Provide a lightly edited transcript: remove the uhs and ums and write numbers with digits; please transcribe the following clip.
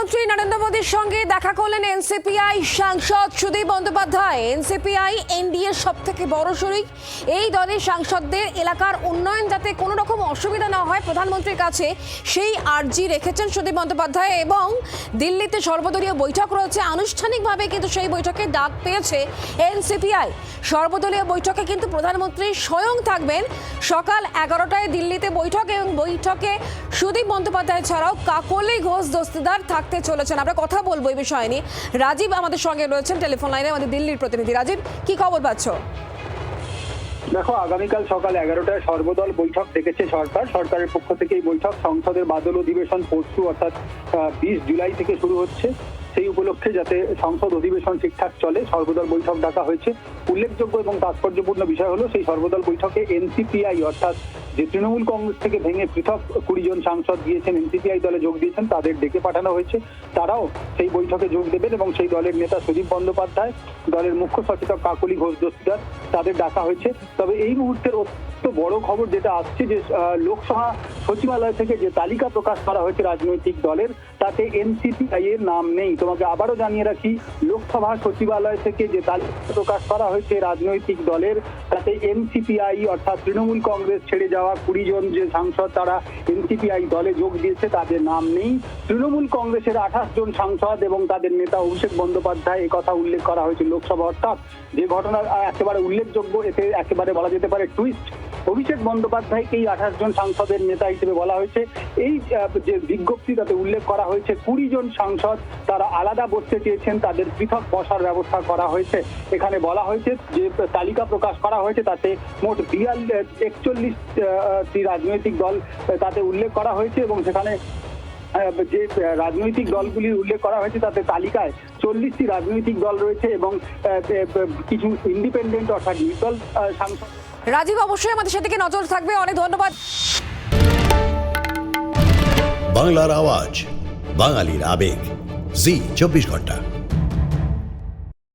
প্রধানমন্ত্রী নরেন্দ্র মোদীর সঙ্গে দেখা করলেন এনসিপিআই সাংসদ সুদীপ বন্দ্যোপাধ্যায়। এনসিপিআই এনডিএর সব থেকে বড় শরিক। এই দলের সাংসদদের এলাকার উন্নয়ন যাতে কোনো রকম অসুবিধা না হয় প্রধানমন্ত্রীর কাছে সেই আর্জি রেখেছেন সুদীপ বন্দ্যোপাধ্যায়। এবং দিল্লিতে সর্বদলীয় বৈঠক রয়েছে, আনুষ্ঠানিকভাবে কিন্তু সেই বৈঠকে ডাক পেয়েছে এনসিপিআই। সর্বদলীয় বৈঠকে কিন্তু প্রধানমন্ত্রী স্বয়ং থাকবেন। সকাল 11টায় দিল্লিতে বৈঠক এবং বৈঠকে সুদীপ বন্দ্যোপাধ্যায় ছাড়াও কাকলি ঘোষ দস্তিদার থাকতে চলেছেন। আমরা কথা বলবো এই বিষয় নিয়ে। রাজীব আমাদের সঙ্গে রয়েছেন টেলিফোন লাইনে, আমাদের দিল্লির প্রতিনিধি। রাজীব, কি খবর পাচ্ছ? দেখো, আগামীকাল সকাল 11টায় সর্বদল বৈঠক ডেকেছে সরকারের পক্ষ থেকে। এই বৈঠক সংসদের বাদল অধিবেশন পরশু অর্থাৎ 20 জুলাই থেকে শুরু হচ্ছে। সেই উপলক্ষে যাতে সংসদ অধিবেশন ঠিকঠাক চলে সর্বদল বৈঠক ডাকা হয়েছে। উল্লেখযোগ্য এবং তাৎপর্যপূর্ণ বিষয় হলো সেই সর্বদল বৈঠকে এনসিপিআই অর্থাৎ যে তৃণমূল কংগ্রেস থেকে ভেঙে পৃথক 20 জন সাংসদ গিয়েছেন এনসিপিআই দলে যোগ দিয়েছেন, তাদের ডেকে পাঠানো হয়েছে। তারাও সেই বৈঠকে যোগ দেবেন এবং সেই দলের নেতা সুদীপ বন্দ্যোপাধ্যায়, দলের মুখ্য সচেতক কাকলি ঘোষ দস্তিদার, তাদের ডাকা হয়েছে। তবে এই মুহূর্তের অত্যন্ত বড় খবর যেটা আসছে যে লোকসভা সচিবালয় থেকে যে তালিকা প্রকাশ করা হয়েছে রাজনৈতিক দলের, তাতে এনসিপিআই এর নাম নেই। তোমাকে আবারও জানিয়ে রাখি, লোকসভা সচিবালয় থেকে যে তালিকা প্রকাশ করা হয়েছে রাজনৈতিক দলের, তাতে এনসিপিআই অর্থাৎ তৃণমূল কংগ্রেস ছেড়ে যাওয়া 20 জন যে সাংসদ তারা এনসিপিআই দলে যোগ দিয়েছে তাদের নাম নেই। তৃণমূল কংগ্রেসের 28 জন সাংসদ এবং তাদের নেতা অভিষেক বন্দ্যোপাধ্যায়, এই কথা উল্লেখ করা হয়েছে লোকসভা। অর্থাৎ যে ঘটনা একেবারে উল্লেখযোগ্য, এতে একেবারে বলা যেতে পারে টুইস্ট। অভিষেক বন্দ্যোপাধ্যায়কে এই 28 জন সাংসদের নেতা হিসেবে বলা হয়েছে। এই যে বিজ্ঞপ্তি তাতে উল্লেখ করা হয়েছে 20 জন সাংসদ তারা আলাদা বসতে চেয়েছেন, তাদের পৃথক বসার ব্যবস্থা করা হয়েছে। এখানে বলা হয়েছে যে তালিকা প্রকাশ করা হয়েছে তাতে মোট 41টি রাজনৈতিক দল তাতে উল্লেখ করা হয়েছে এবং সেখানে যে রাজনৈতিক দলগুলির উল্লেখ করা হয়েছে তাতে তালিকায় 40টি রাজনৈতিক দল রয়েছে এবং কিছু ইন্ডিপেন্ডেন্ট অর্থাৎ নির্দল সাংসদ। রাজীব, অবশ্যই আমাদের সেদিকে নজর থাকবে। অনেক ধন্যবাদ। বাংলার আওয়াজ, বাঙালির আবেগ, জি 24 ঘন্টা।